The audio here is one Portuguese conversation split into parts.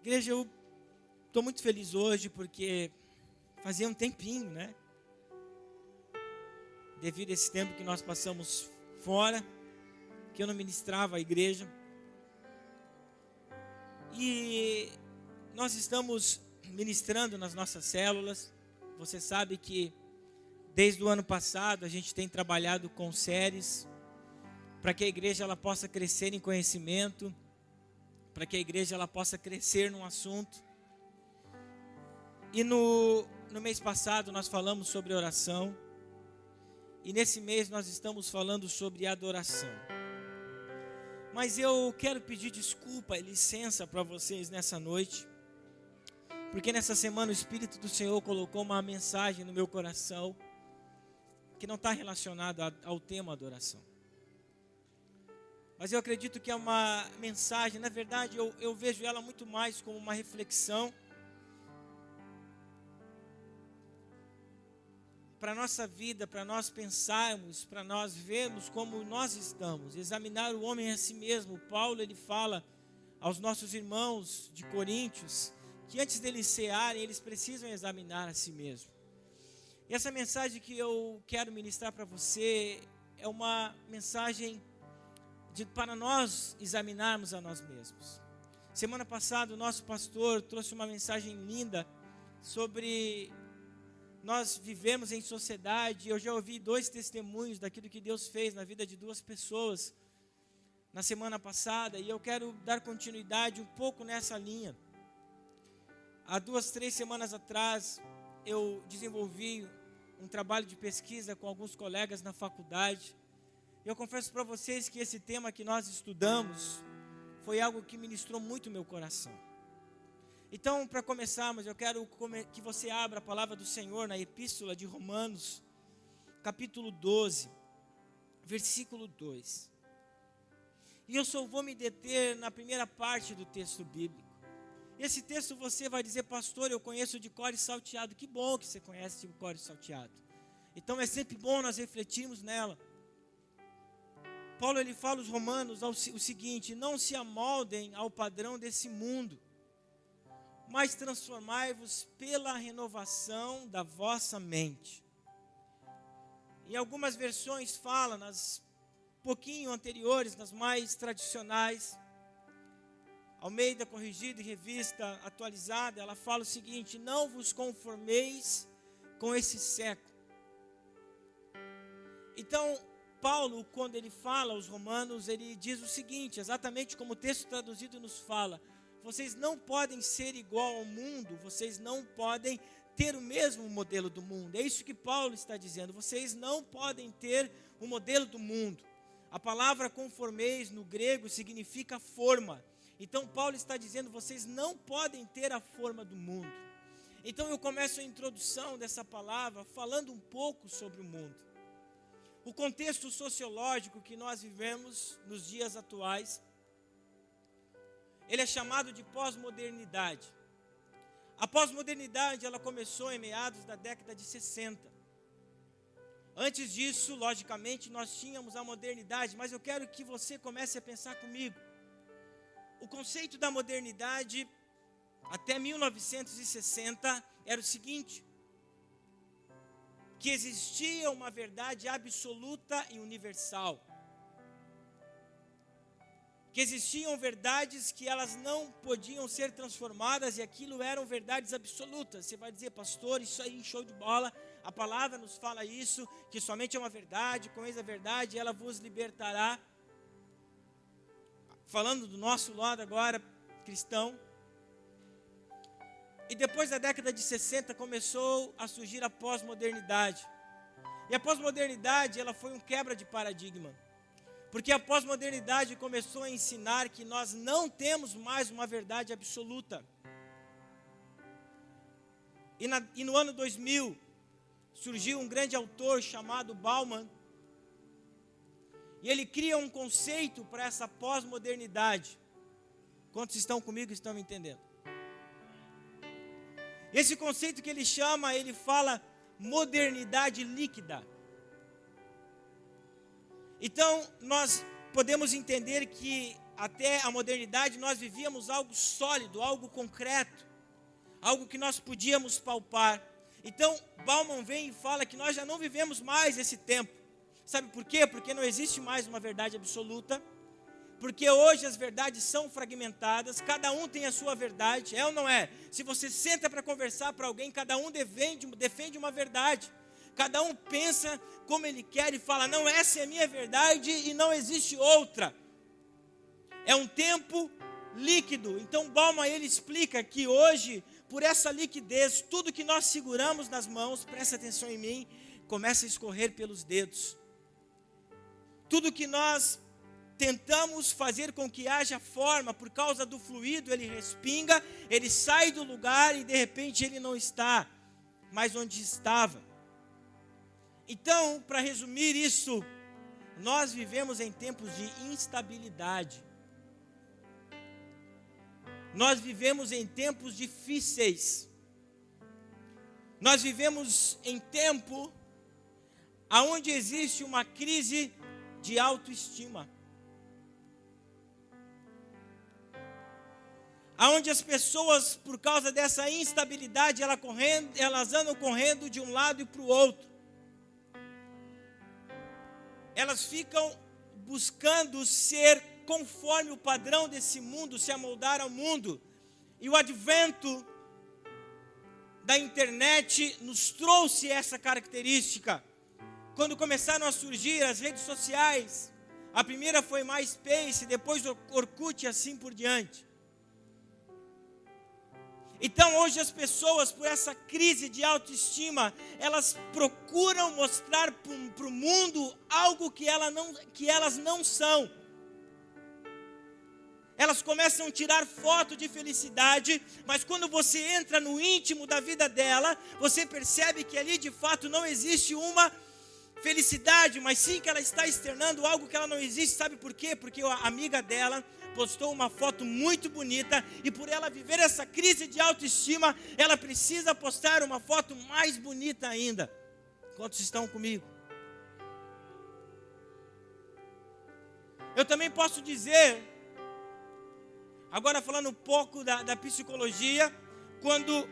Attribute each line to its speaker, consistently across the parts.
Speaker 1: Igreja, eu estou muito feliz hoje porque fazia um tempinho, né? Devido a esse tempo que nós passamos fora, que eu não ministrava a igreja. E nós estamos ministrando nas nossas células. Você sabe que desde o ano passado a gente tem trabalhado com séries para que a igreja ela possa crescer em conhecimento, para que a igreja ela possa crescer num assunto. E no mês passado nós falamos sobre oração. E nesse mês nós estamos falando sobre adoração. Mas eu quero pedir desculpa e licença para vocês nessa noite. Porque nessa semana o Espírito do Senhor colocou uma mensagem no meu coração que não está relacionada ao tema adoração. Mas eu acredito que é uma mensagem, na verdade eu vejo ela muito mais como uma reflexão para a nossa vida, para nós pensarmos, para nós vermos como nós estamos, examinar o homem a si mesmo. Paulo ele fala aos nossos irmãos de Coríntios que antes deles cearem, eles precisam examinar a si mesmo. E essa mensagem que eu quero ministrar para você é uma mensagem para nós examinarmos a nós mesmos. Semana passada o nosso pastor trouxe uma mensagem linda sobre nós vivemos em sociedade. Eu já ouvi 2 testemunhos daquilo que Deus fez na vida de 2 pessoas na semana passada, e eu quero dar continuidade um pouco nessa linha. Há 2, 3 semanas atrás eu desenvolvi um trabalho de pesquisa com alguns colegas na faculdade. Eu confesso para vocês que esse tema que nós estudamos foi algo que ministrou muito meu coração. Então, para começarmos, eu quero que você abra a palavra do Senhor na Epístola de Romanos, capítulo 12, versículo 2. E eu só vou me deter na primeira parte do texto bíblico. Esse texto você vai dizer: pastor, eu conheço de cor e salteado. Que bom que você conhece de cor e salteado. Então é sempre bom nós refletirmos nela. Paulo ele fala aos romanos o seguinte: não se amoldem ao padrão desse mundo, mas transformai-vos pela renovação da vossa mente. Em algumas versões fala, nas pouquinho anteriores, nas mais tradicionais, Almeida Corrigida e Revista Atualizada, ela fala o seguinte: não vos conformeis com esse século. Então, Paulo, quando ele fala aos romanos, ele diz o seguinte, exatamente como o texto traduzido nos fala: vocês não podem ser igual ao mundo, vocês não podem ter o mesmo modelo do mundo. É isso que Paulo está dizendo: vocês não podem ter o modelo do mundo. A palavra conformeis no grego significa forma. Então Paulo está dizendo: vocês não podem ter a forma do mundo. Então eu começo a introdução dessa palavra falando um pouco sobre o mundo. O contexto sociológico que nós vivemos nos dias atuais, ele é chamado de pós-modernidade. A pós-modernidade ela começou em meados da década de 60. Antes disso, logicamente, nós tínhamos a modernidade, mas eu quero que você comece a pensar comigo. O conceito da modernidade até 1960 era o seguinte: que existia uma verdade absoluta e universal. Que existiam verdades que elas não podiam ser transformadas, e aquilo eram verdades absolutas. Você vai dizer: pastor, isso aí show de bola, a palavra nos fala isso, que somente é uma verdade, com essa verdade ela vos libertará. Falando do nosso lado agora, cristão. E depois da década de 60 começou a surgir a pós-modernidade. E a pós-modernidade ela foi um quebra de paradigma. Porque a pós-modernidade começou a ensinar que nós não temos mais uma verdade absoluta. E no ano 2000, surgiu um grande autor chamado Bauman. E ele cria um conceito para essa pós-modernidade. Quantos estão comigo estão me entendendo? Esse conceito que ele chama, ele fala modernidade líquida. Então, nós podemos entender que até a modernidade, nós vivíamos algo sólido, algo concreto, algo que nós podíamos palpar. Então, Bauman vem e fala que nós já não vivemos mais esse tempo. Sabe por quê? Porque não existe mais uma verdade absoluta, porque hoje as verdades são fragmentadas, cada um tem a sua verdade, é ou não é? Se você senta para conversar para alguém, cada um defende uma verdade, cada um pensa como ele quer e fala, não, essa é a minha verdade e não existe outra. É um tempo líquido. Então Bauman, ele explica que hoje, por essa liquidez, tudo que nós seguramos nas mãos, presta atenção em mim, começa a escorrer pelos dedos. Tudo que nós tentamos fazer com que haja forma, por causa do fluido, ele respinga, ele sai do lugar e de repente ele não está mais onde estava. Então, para resumir isso, nós vivemos em tempos de instabilidade. Nós vivemos em tempos difíceis. Nós vivemos em tempo onde existe uma crise de autoestima. Onde as pessoas, por causa dessa instabilidade, elas andam correndo de um lado e para o outro. Elas ficam buscando ser conforme o padrão desse mundo, se amoldar ao mundo. E o advento da internet nos trouxe essa característica. Quando começaram a surgir as redes sociais, a primeira foi MySpace, depois Orkut e assim por diante. Então hoje as pessoas, por essa crise de autoestima, elas procuram mostrar para o mundo algo que elas não são. Elas começam a tirar foto de felicidade, mas quando você entra no íntimo da vida dela, você percebe que ali de fato não existe uma felicidade, mas sim que ela está externando algo que ela não existe. Sabe por quê? Porque a amiga dela postou uma foto muito bonita e por ela viver essa crise de autoestima, ela precisa postar uma foto mais bonita ainda. Quantos estão comigo? Eu também posso dizer, agora falando um pouco da psicologia, quando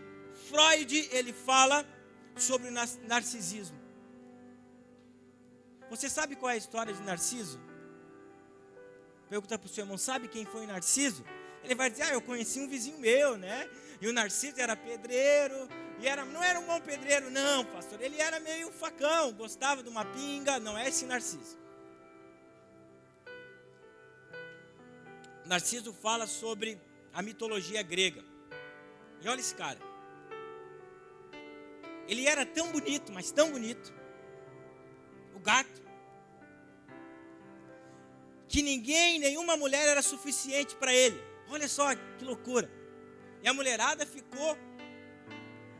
Speaker 1: Freud ele fala sobre o narcisismo. Você sabe qual é a história de Narciso? Pergunta para o seu irmão, sabe quem foi Narciso? Ele vai dizer, eu conheci um vizinho meu, né? E o Narciso era pedreiro, e não era um bom pedreiro, não, pastor. Ele era meio facão, gostava de uma pinga, não é esse Narciso. Narciso fala sobre a mitologia grega. E olha esse cara. Ele era tão bonito, mas tão bonito, o gato, que nenhuma mulher era suficiente para ele. Olha só que loucura. E a mulherada ficou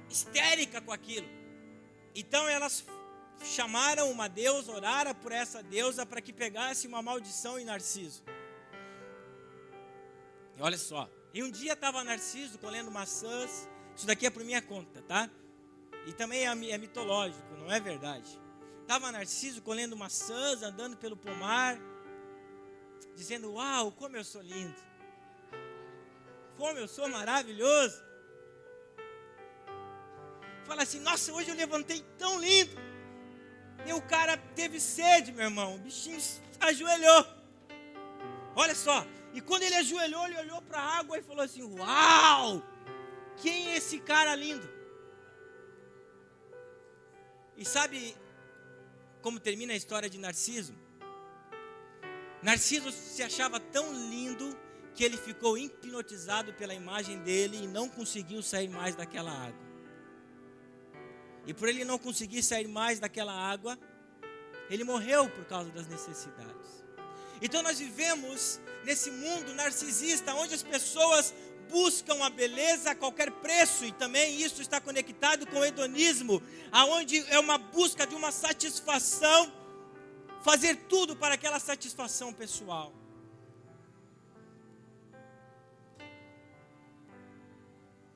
Speaker 1: histérica com aquilo. Então elas chamaram uma deusa, oraram por essa deusa para que pegasse uma maldição em Narciso. E olha só. E um dia estava Narciso colhendo maçãs. Isso daqui é por minha conta, tá? E também é mitológico, não é verdade. Estava Narciso colhendo maçãs, andando pelo pomar, dizendo, uau, como eu sou lindo, como eu sou maravilhoso. Fala assim, nossa, hoje eu levantei tão lindo. E o cara teve sede, meu irmão, o bichinho ajoelhou. Olha só, e quando ele ajoelhou, ele olhou para a água e falou assim, uau, quem é esse cara lindo? E sabe como termina a história de Narciso? Narciso se achava tão lindo que ele ficou hipnotizado pela imagem dele e não conseguiu sair mais daquela água. E por ele não conseguir sair mais daquela água, ele morreu por causa das necessidades. Então nós vivemos nesse mundo narcisista, onde as pessoas buscam a beleza a qualquer preço, e também isso está conectado com o hedonismo, aonde é uma busca de uma satisfação, fazer tudo para aquela satisfação pessoal.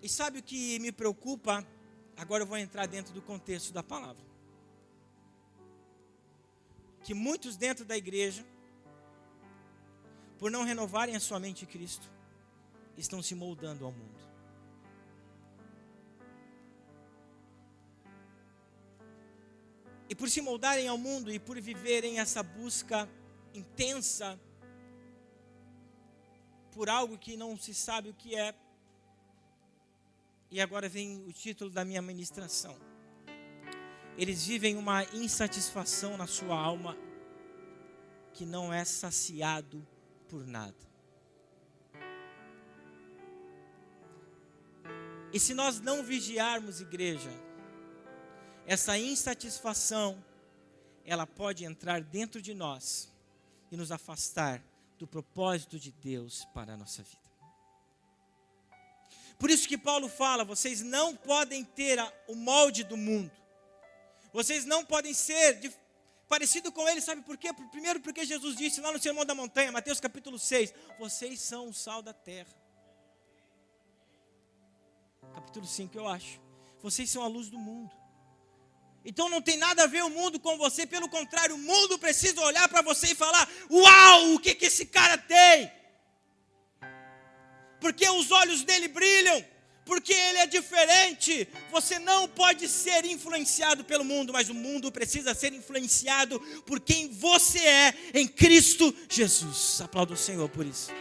Speaker 1: E sabe o que me preocupa? Agora eu vou entrar dentro do contexto da palavra. Que muitos dentro da igreja, por não renovarem a sua mente em Cristo, estão se moldando ao mundo. E por se moldarem ao mundo e por viverem essa busca intensa por algo que não se sabe o que é. E agora vem o título da minha ministração. Eles vivem uma insatisfação na sua alma que não é saciado por nada. E se nós não vigiarmos, igreja, essa insatisfação, ela pode entrar dentro de nós e nos afastar do propósito de Deus para a nossa vida. Por isso que Paulo fala, vocês não podem ter o molde do mundo. Vocês não podem ser parecido com ele, sabe por quê? Primeiro porque Jesus disse lá no Sermão da Montanha, Mateus capítulo 6, vocês são o sal da terra. Capítulo 5, eu acho. Vocês são a luz do mundo. Então não tem nada a ver o mundo com você, pelo contrário, o mundo precisa olhar para você e falar, uau, o que esse cara tem? Porque os olhos dele brilham, porque ele é diferente. Você não pode ser influenciado pelo mundo, mas o mundo precisa ser influenciado por quem você é em Cristo Jesus. Aplauda o Senhor por isso.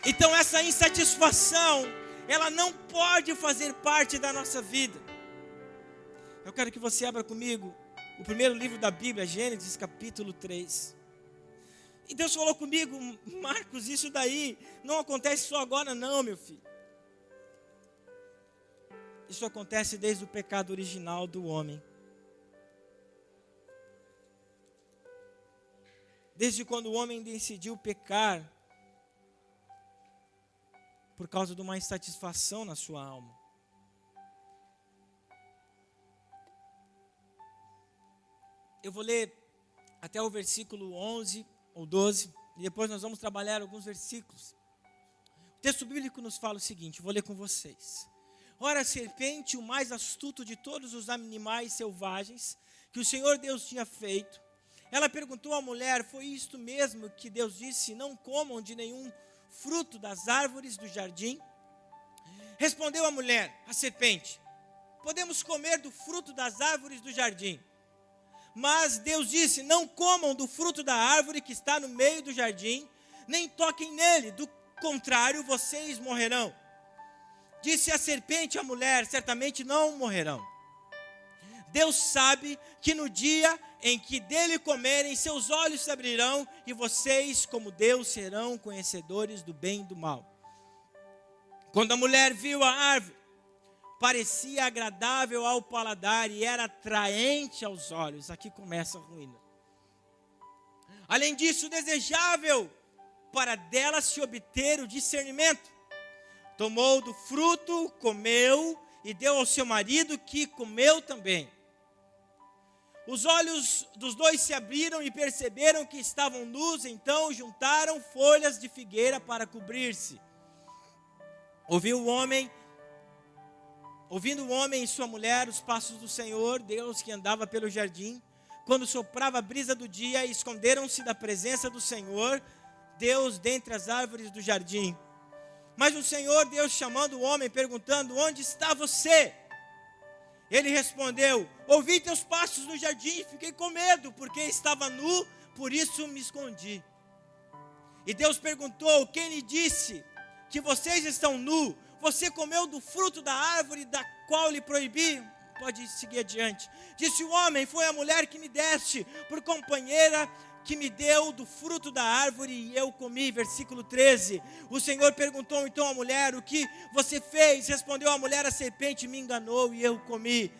Speaker 1: Então essa insatisfação, ela não pode fazer parte da nossa vida. Eu quero que você abra comigo o primeiro livro da Bíblia, Gênesis capítulo 3. E Deus falou comigo, Marcos, isso daí não acontece só agora não, meu filho. Isso acontece desde o pecado original do homem. Desde quando o homem decidiu pecar, por causa de uma insatisfação na sua alma. Eu vou ler até o versículo 11 ou 12, e depois nós vamos trabalhar alguns versículos. O texto bíblico nos fala o seguinte, vou ler com vocês. Ora, a serpente, o mais astuto de todos os animais selvagens que o Senhor Deus tinha feito, ela perguntou à mulher, foi isto mesmo que Deus disse, não comam de nenhum fruto das árvores do jardim? Respondeu a mulher, a serpente, podemos comer do fruto das árvores do jardim. Mas Deus disse, não comam do fruto da árvore que está no meio do jardim, nem toquem nele, do contrário vocês morrerão. Disse a serpente à mulher, certamente não morrerão. Deus sabe que no dia em que dele comerem, seus olhos se abrirão e vocês, como Deus, serão conhecedores do bem e do mal. Quando a mulher viu a árvore, parecia agradável ao paladar e era atraente aos olhos. Aqui começa a ruína. Além disso, desejável para dela se obter o discernimento. Tomou do fruto, comeu e deu ao seu marido, que comeu também. Os olhos dos dois se abriram e perceberam que estavam nus, então juntaram folhas de figueira para cobrir-se. Ouvindo o homem e sua mulher os passos do Senhor, Deus que andava pelo jardim, quando soprava a brisa do dia, esconderam-se da presença do Senhor, Deus dentre as árvores do jardim. Mas o Senhor Deus chamando o homem, perguntando, onde está você? Ele respondeu, ouvi teus passos no jardim, fiquei com medo, porque estava nu, por isso me escondi. E Deus perguntou, quem lhe disse que vocês estão nus? Você comeu do fruto da árvore da qual lhe proibi? Pode seguir adiante. Disse o homem, foi a mulher que me deste por companheira, que me deu do fruto da árvore e eu comi. Versículo 13. O Senhor perguntou então à mulher, o que você fez? Respondeu a mulher, a serpente me enganou e eu comi.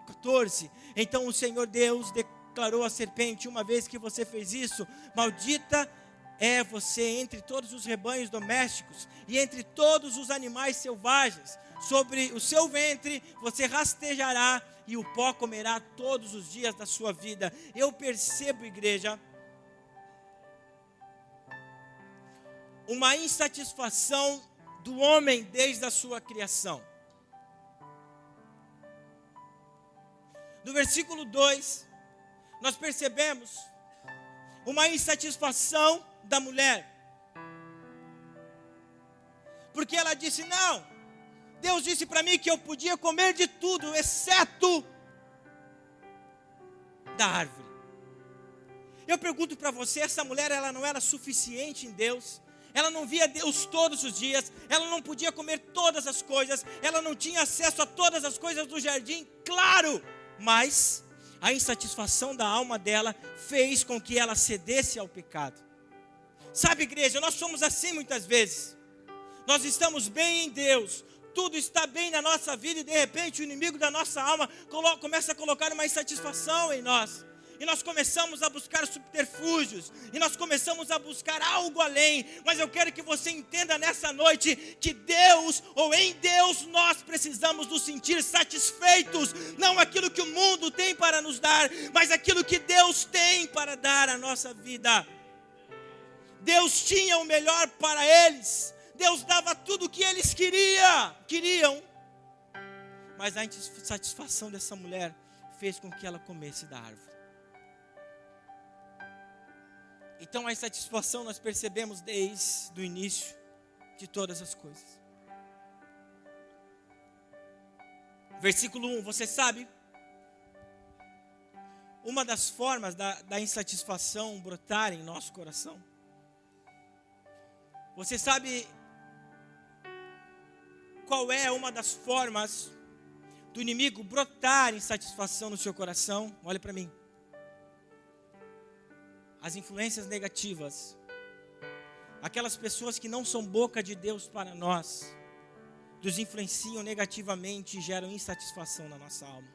Speaker 1: 14. Então o Senhor Deus declarou à serpente, uma vez que você fez isso, maldita é você entre todos os rebanhos domésticos e entre todos os animais selvagens. Sobre o seu ventre você rastejará e o pó comerá todos os dias da sua vida. Eu percebo, igreja, uma insatisfação do homem desde a sua criação. No versículo 2, nós percebemos uma insatisfação da mulher. Porque ela disse: não, Deus disse para mim que eu podia comer de tudo, exceto da árvore. Eu pergunto para você, essa mulher, ela não era suficiente em Deus? Ela não via Deus todos os dias, ela não podia comer todas as coisas, ela não tinha acesso a todas as coisas do jardim, claro, mas a insatisfação da alma dela fez com que ela cedesse ao pecado. Sabe, igreja, nós somos assim muitas vezes. Nós estamos bem em Deus, tudo está bem na nossa vida e de repente o inimigo da nossa alma começa a colocar uma insatisfação em nós. E nós começamos a buscar subterfúgios, e nós começamos a buscar algo além. Mas eu quero que você entenda nessa noite que Deus, ou em Deus, nós precisamos nos sentir satisfeitos. Não aquilo que o mundo tem para nos dar, mas aquilo que Deus tem para dar à nossa vida. Deus tinha o melhor para eles. Deus dava tudo o que eles queriam. Mas a insatisfação dessa mulher fez com que ela comesse da árvore. Então a insatisfação nós percebemos desde o início de todas as coisas. Versículo 1, você sabe, uma das formas da insatisfação brotar em nosso coração. Você sabe qual é uma das formas do inimigo brotar insatisfação no seu coração? Olha para mim. As influências negativas, aquelas pessoas que não são boca de Deus para nós, nos influenciam negativamente e geram insatisfação na nossa alma.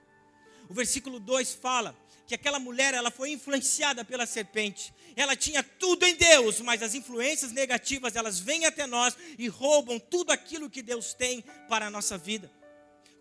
Speaker 1: O versículo 2 fala que aquela mulher, ela foi influenciada pela serpente. Ela tinha tudo em Deus, mas as influências negativas, elas vêm até nós e roubam tudo aquilo que Deus tem para a nossa vida.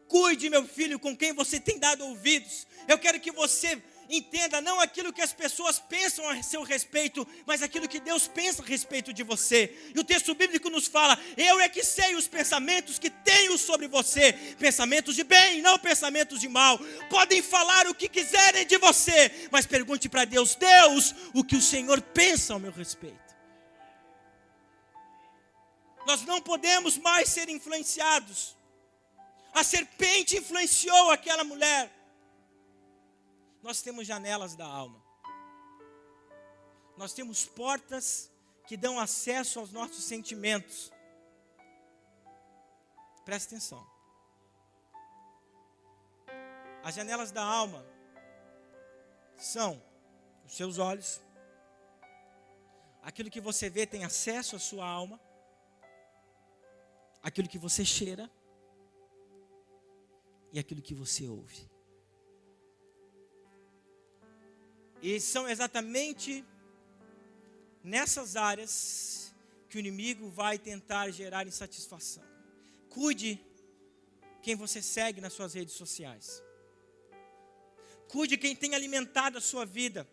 Speaker 1: Cuide, meu filho, com quem você tem dado ouvidos. Eu quero que você entenda não aquilo que as pessoas pensam a seu respeito, mas aquilo que Deus pensa a respeito de você. E o texto bíblico nos fala: eu é que sei os pensamentos que tenho sobre você, pensamentos de bem, não pensamentos de mal. Podem falar o que quiserem de você, mas pergunte para Deus: Deus, o que o Senhor pensa ao meu respeito? Nós não podemos mais ser influenciados. A serpente influenciou aquela mulher. Nós temos janelas da alma. Nós temos portas que dão acesso aos nossos sentimentos. Presta atenção. As janelas da alma são os seus olhos. Aquilo que você vê tem acesso à sua alma. Aquilo que você cheira. E aquilo que você ouve. E são exatamente nessas áreas que o inimigo vai tentar gerar insatisfação. Cuide quem você segue nas suas redes sociais. Cuide quem tem alimentado a sua vida.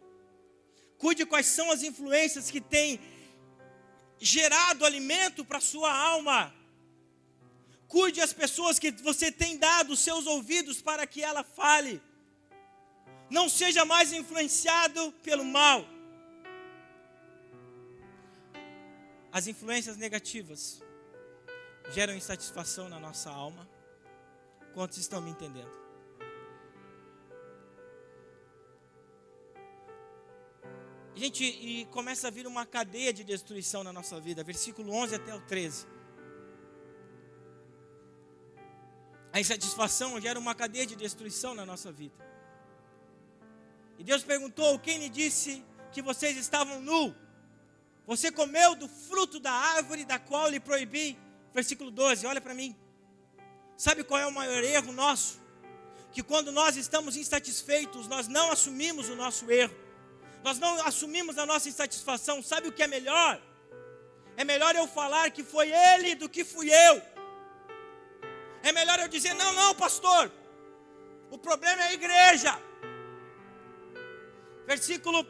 Speaker 1: Cuide quais são as influências que têm gerado alimento para a sua alma. Cuide as pessoas que você tem dado os seus ouvidos para que ela fale. Não seja mais influenciado pelo mal. As influências negativas geram insatisfação na nossa alma. Quantos estão me entendendo? Gente, e começa a vir uma cadeia de destruição na nossa vida. Versículo 11 até o 13. A insatisfação gera uma cadeia de destruição na nossa vida. E Deus perguntou: quem lhe disse que vocês estavam nus? Você comeu do fruto da árvore da qual lhe proibi? Versículo 12, olha para mim. Sabe qual é o maior erro nosso? Que quando nós estamos insatisfeitos, nós não assumimos o nosso erro. Nós não assumimos a nossa insatisfação. Sabe o que é melhor? É melhor eu falar que foi ele do que fui eu. É melhor eu dizer: não, pastor, o problema é a igreja. Versículo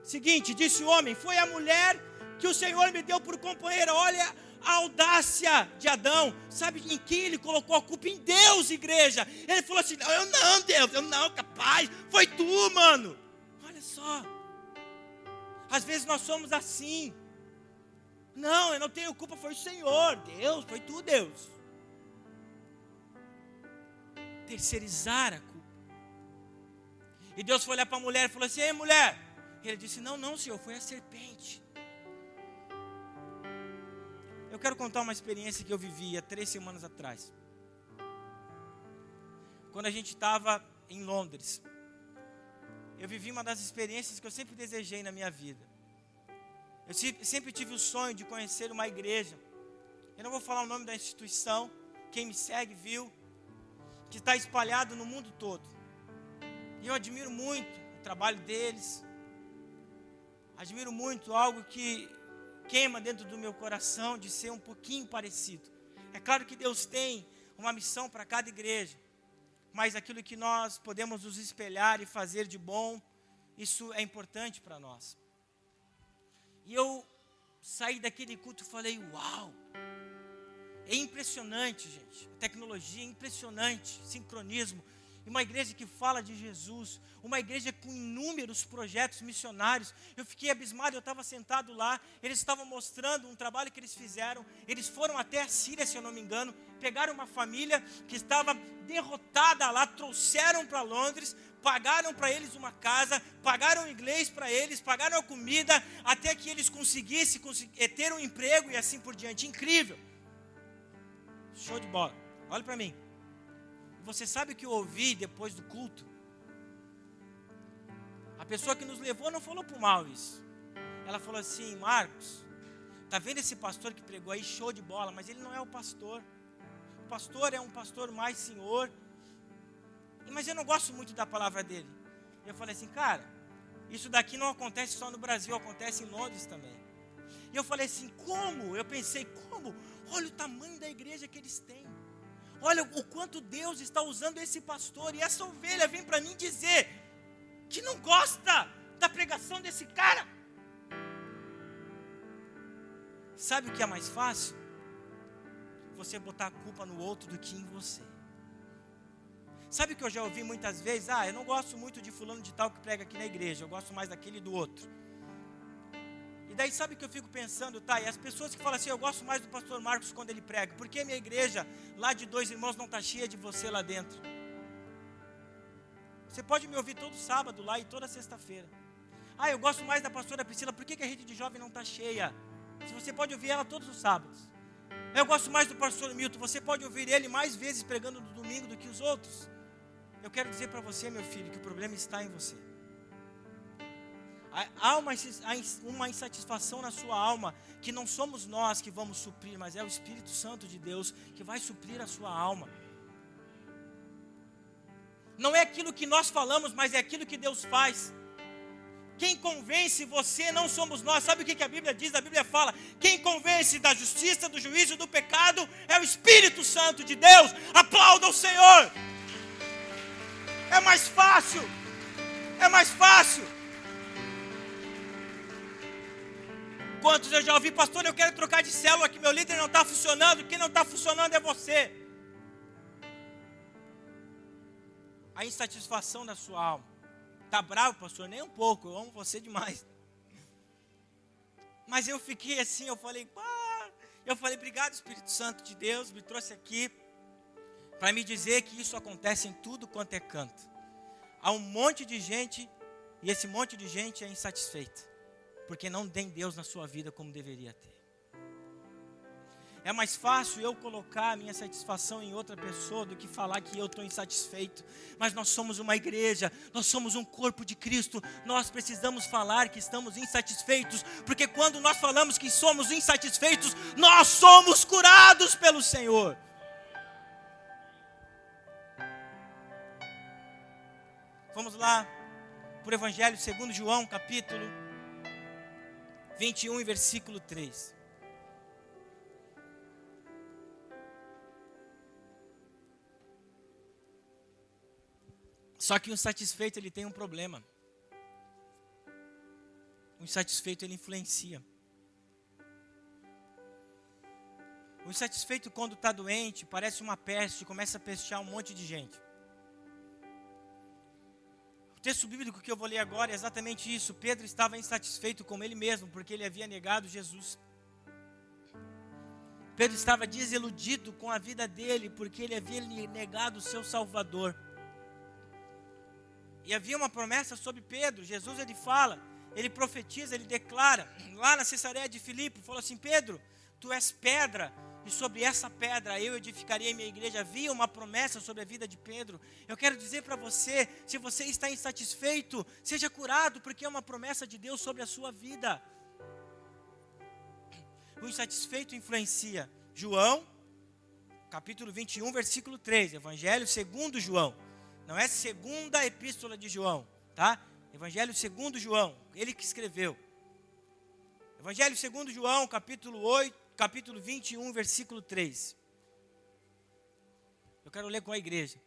Speaker 1: seguinte, disse o homem: foi a mulher que o Senhor me deu por companheira. Olha a audácia de Adão. Sabe em quem ele colocou a culpa? Em Deus, igreja. Ele falou assim: eu não, Deus, eu não, capaz, foi tu, mano. Olha só. Às vezes nós somos assim. Não, eu não tenho culpa, foi o Senhor. Deus, foi tu, Deus. Terceirizar a culpa. E Deus foi olhar para a mulher e falou assim: ei, mulher. E ele disse: não, Senhor, foi a serpente. Eu quero contar uma experiência que eu vivi há 3 semanas atrás. Quando a gente estava em Londres, eu vivi uma das experiências que eu sempre desejei na minha vida. Eu sempre tive o sonho de conhecer uma igreja. Eu não vou falar o nome da instituição, quem me segue viu, que está espalhado no mundo todo. E eu admiro muito o trabalho deles. Admiro muito algo que queima dentro do meu coração de ser um pouquinho parecido. É claro que Deus tem uma missão para cada igreja, mas aquilo que nós podemos nos espelhar e fazer de bom, isso é importante para nós. E eu saí daquele culto e falei: uau, é impressionante, gente, a tecnologia é impressionante, sincronismo. Uma igreja que fala de Jesus, uma igreja com inúmeros projetos missionários. Eu fiquei abismado, eu estava sentado lá, eles estavam mostrando um trabalho que eles fizeram. Eles foram até a Síria, se eu não me engano, pegaram uma família que estava derrotada lá, trouxeram para Londres, pagaram para eles uma casa, pagaram inglês para eles, pagaram a comida, até que eles conseguissem ter um emprego e assim por diante. Incrível. Show de bola. Olha para mim. Você sabe o que eu ouvi depois do culto? A pessoa que nos levou não falou por mal isso. Ela falou assim: Marcos, tá vendo esse pastor que pregou aí? Show de bola, mas ele não é o pastor. O pastor é um pastor mais senhor. Mas eu não gosto muito da palavra dele. Eu falei assim: cara, isso daqui não acontece só no Brasil, acontece em Londres também. E eu falei assim: como? Eu pensei: como? Olha o tamanho da igreja que eles têm. Olha o quanto Deus está usando esse pastor. E essa ovelha vem para mim dizer que não gosta da pregação desse cara. Sabe o que é mais fácil? Você botar a culpa no outro do que em você. Sabe o que eu já ouvi muitas vezes? Eu não gosto muito de fulano de tal que prega aqui na igreja. Eu gosto mais daquele do outro. E daí sabe o que eu fico pensando, tá? E as pessoas que falam assim: eu gosto mais do pastor Marcos quando ele prega. Por que minha igreja lá de 2 irmãos não está cheia de você lá dentro? Você pode me ouvir todo sábado lá e toda sexta-feira. Eu gosto mais da pastora Priscila. Por que a rede de jovem não está cheia? Se você pode ouvir ela todos os sábados. Eu gosto mais do pastor Milton. Você pode ouvir ele mais vezes pregando no domingo do que os outros. Eu quero dizer para você, meu filho, que o problema está em você. Há uma insatisfação na sua alma, que não somos nós que vamos suprir, mas é o Espírito Santo de Deus que vai suprir a sua alma. Não é aquilo que nós falamos, mas é aquilo que Deus faz. Quem convence você não somos nós. Sabe o que a Bíblia diz? A Bíblia fala: quem convence da justiça, do juízo e do pecado é o Espírito Santo de Deus. Aplauda o Senhor. É mais fácil. É mais fácil. Quantos eu já ouvi: pastor, eu quero trocar de célula, que meu líder não está funcionando. Quem não está funcionando é você. A insatisfação da sua alma. Está bravo, pastor? Nem um pouco, eu amo você demais. Mas eu fiquei assim, eu falei: obrigado, Espírito Santo de Deus, me trouxe aqui para me dizer que isso acontece em tudo quanto é canto. Há um monte de gente, e esse monte de gente é insatisfeita, porque não tem Deus na sua vida como deveria ter. É mais fácil eu colocar a minha satisfação em outra pessoa do que falar que eu estou insatisfeito. Mas nós somos uma igreja, nós somos um corpo de Cristo. Nós precisamos falar que estamos insatisfeitos, porque quando nós falamos que somos insatisfeitos, nós somos curados pelo Senhor. Vamos lá para o Evangelho segundo João, capítulo 21 e versículo 3. Só que o insatisfeito, ele tem um problema. O insatisfeito, ele influencia. O insatisfeito, quando está doente, parece uma peste, começa a pestear um monte de gente. texto bíblico que eu vou ler agora é exatamente isso. Pedro estava insatisfeito com ele mesmo, porque ele havia negado Jesus. Pedro estava desiludido com a vida dele, porque ele havia negado o seu Salvador. E havia uma promessa sobre Pedro. Jesus, ele fala, ele profetiza, ele declara, lá na Cesareia de Filipe, falou assim: Pedro, tu és pedra, e sobre essa pedra eu edificarei a minha igreja. Havia uma promessa sobre a vida de Pedro. Eu quero dizer para você, se você está insatisfeito, seja curado, porque é uma promessa de Deus sobre a sua vida. O insatisfeito influencia. João, capítulo 21, versículo 3, Evangelho segundo João. Não é segunda epístola de João, tá? Evangelho segundo João, ele que escreveu. Evangelho segundo João, capítulo 21, versículo 3. Eu quero ler com a igreja.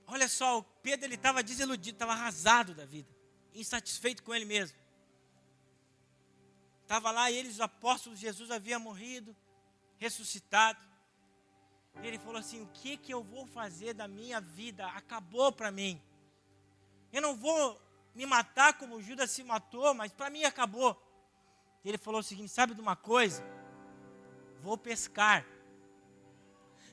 Speaker 1: Olha só, o Pedro, ele estava desiludido, estava arrasado da vida, insatisfeito com ele mesmo. Estava lá eles, os apóstolos, Jesus havia morrido, ressuscitado. E ele falou assim: o que eu vou fazer da minha vida? Acabou para mim. Eu não vou me matar como Judas se matou, mas para mim acabou. E ele falou o seguinte: sabe de uma coisa? Vou pescar.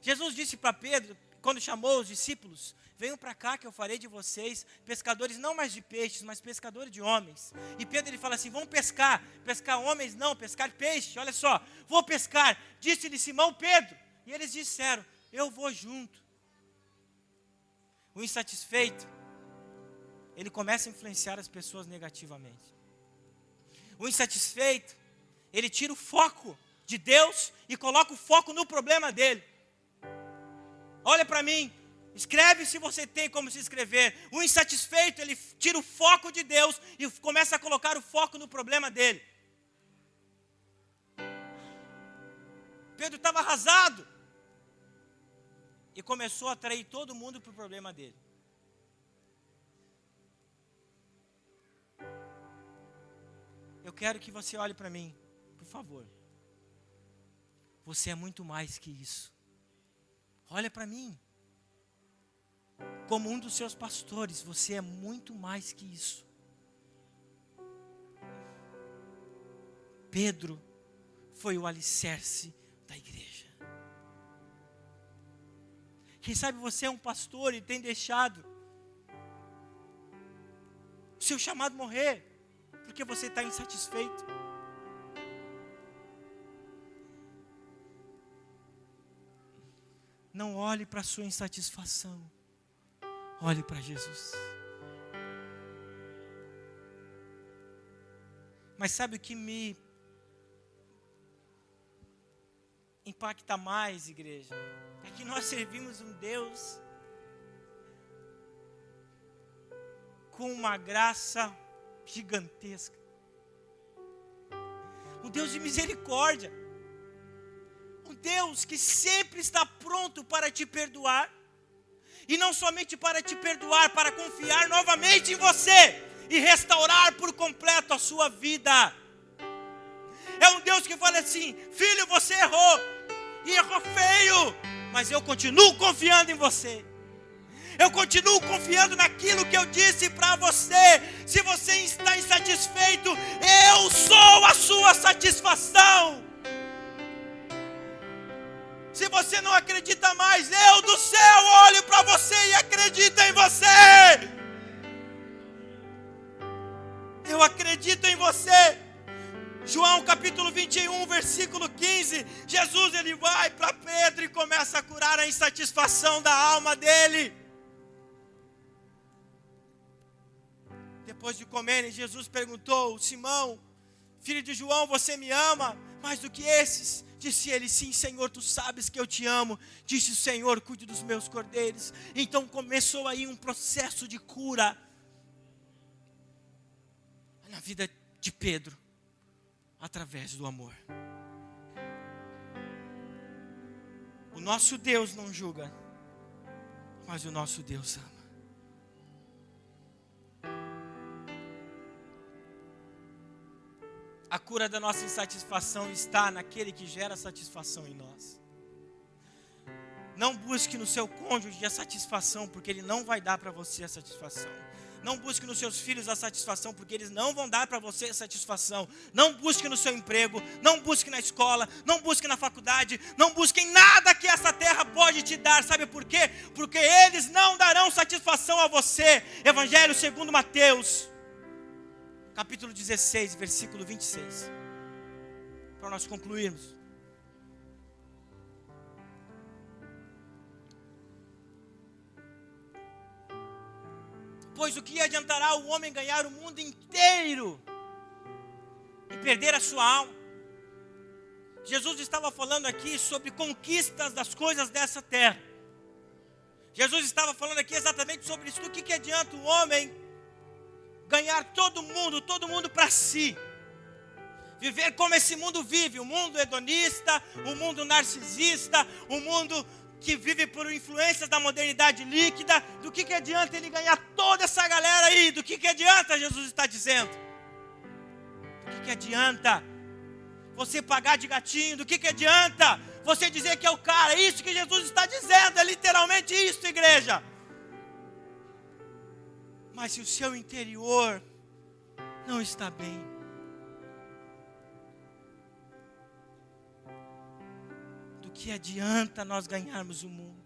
Speaker 1: Jesus disse para Pedro, quando chamou os discípulos: venham para cá que eu farei de vocês pescadores não mais de peixes, mas pescadores de homens. E Pedro, ele fala assim: vamos pescar. Pescar homens não, pescar peixe. Olha só, vou pescar. Disse-lhe Simão Pedro. E eles disseram: eu vou junto. O insatisfeito, ele começa a influenciar as pessoas negativamente. O insatisfeito, ele tira o foco de Deus e coloca o foco no problema dele. Olha para mim, escreve se você tem como se escrever. O insatisfeito, ele tira o foco de Deus e começa a colocar o foco no problema dele. Pedro estava arrasado e começou a atrair todo mundo para o problema dele. Eu quero que você olhe para mim, por favor. Você é muito mais que isso. Olha para mim. Como um dos seus pastores, você é muito mais que isso. Pedro foi o alicerce da igreja. Quem sabe você é um pastor e tem deixado o seu chamado morrer, porque você está insatisfeito. Não olhe para a sua insatisfação. Olhe para Jesus. Mas sabe o que me impacta mais, igreja? É que nós servimos um Deus com uma graça gigantesca. Um Deus de misericórdia. Um Deus que sempre está pronto para te perdoar. E não somente para te perdoar, para confiar novamente em você e restaurar por completo a sua vida. É um Deus que fala assim: filho, você errou, e errou feio, mas eu continuo confiando em você. Eu continuo confiando naquilo que eu disse para você. Se você está insatisfeito, eu sou a sua satisfação. Se você não acredita mais, eu do céu olho para você e acredito em você. Eu acredito em você. João capítulo 21, versículo 15. Jesus, ele vai para Pedro e começa a curar a insatisfação da alma dele. Depois de comerem, Jesus perguntou: Simão, filho de João, você me ama mais do que esses? Disse ele: sim, Senhor, tu sabes que eu te amo. Disse o Senhor: cuide dos meus cordeiros. Então começou aí um processo de cura na vida de Pedro, através do amor. O nosso Deus não julga, mas o nosso Deus ama. A cura da nossa insatisfação está naquele que gera satisfação em nós. Não busque no seu cônjuge a satisfação, porque ele não vai dar para você a satisfação. Não busque nos seus filhos a satisfação, porque eles não vão dar para você a satisfação. Não busque no seu emprego, não busque na escola, não busque na faculdade, não busque em nada que essa terra pode te dar. Sabe por quê? Porque eles não darão satisfação a você. Evangelho segundo Mateus, capítulo 16, versículo 26. Para nós concluirmos. Pois o que adiantará o homem ganhar o mundo inteiro e perder a sua alma? Jesus estava falando aqui sobre conquistas das coisas dessa terra. Jesus estava falando aqui exatamente sobre isso. O que adianta o homem ganhar todo mundo para si? Viver como esse mundo vive, o mundo hedonista, o mundo narcisista, o mundo que vive por influências da modernidade líquida. Do que adianta ele ganhar toda essa galera aí? Do que adianta, Jesus está dizendo? Do que adianta você pagar de gatinho? Do que adianta você dizer que é o cara? É isso que Jesus está dizendo, é literalmente isso, igreja. Mas se o seu interior não está bem, do que adianta nós ganharmos o mundo?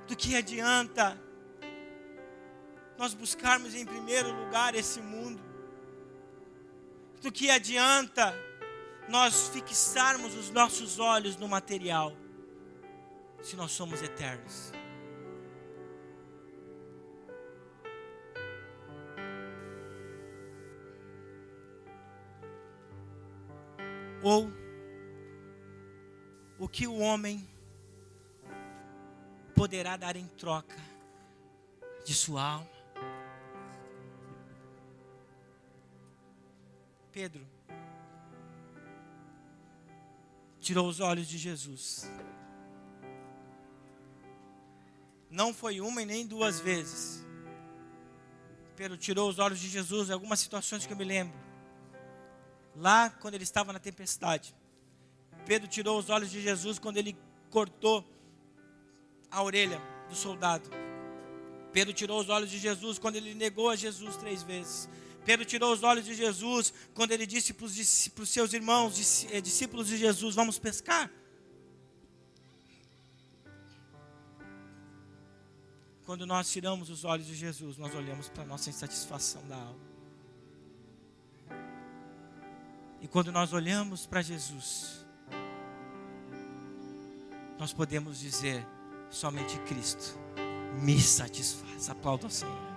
Speaker 1: Do que adianta nós buscarmos em primeiro lugar esse mundo? Do que adianta nós fixarmos os nossos olhos no material, se nós somos eternos? Ou o que o homem poderá dar em troca de sua alma? Pedro tirou os olhos de Jesus. Não foi uma e nem duas vezes. Pedro tirou os olhos de Jesus em algumas situações que eu me lembro. Lá quando ele estava na tempestade. Pedro tirou os olhos de Jesus quando ele cortou a orelha do soldado. Pedro tirou os olhos de Jesus quando ele negou a Jesus 3 vezes. Pedro tirou os olhos de Jesus quando ele disse para os seus irmãos, discípulos de Jesus: vamos pescar. Quando nós tiramos os olhos de Jesus, nós olhamos para a nossa insatisfação da alma. E quando nós olhamos para Jesus, nós podemos dizer: somente Cristo me satisfaz. Aplauda o Senhor.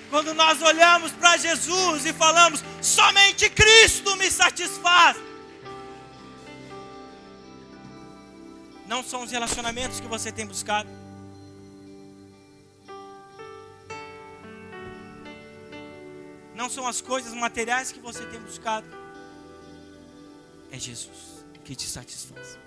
Speaker 1: Quando nós olhamos para Jesus e falamos: somente Cristo me satisfaz. Não são os relacionamentos que você tem buscado. Não são as coisas materiais que você tem buscado. É Jesus que te satisfaz.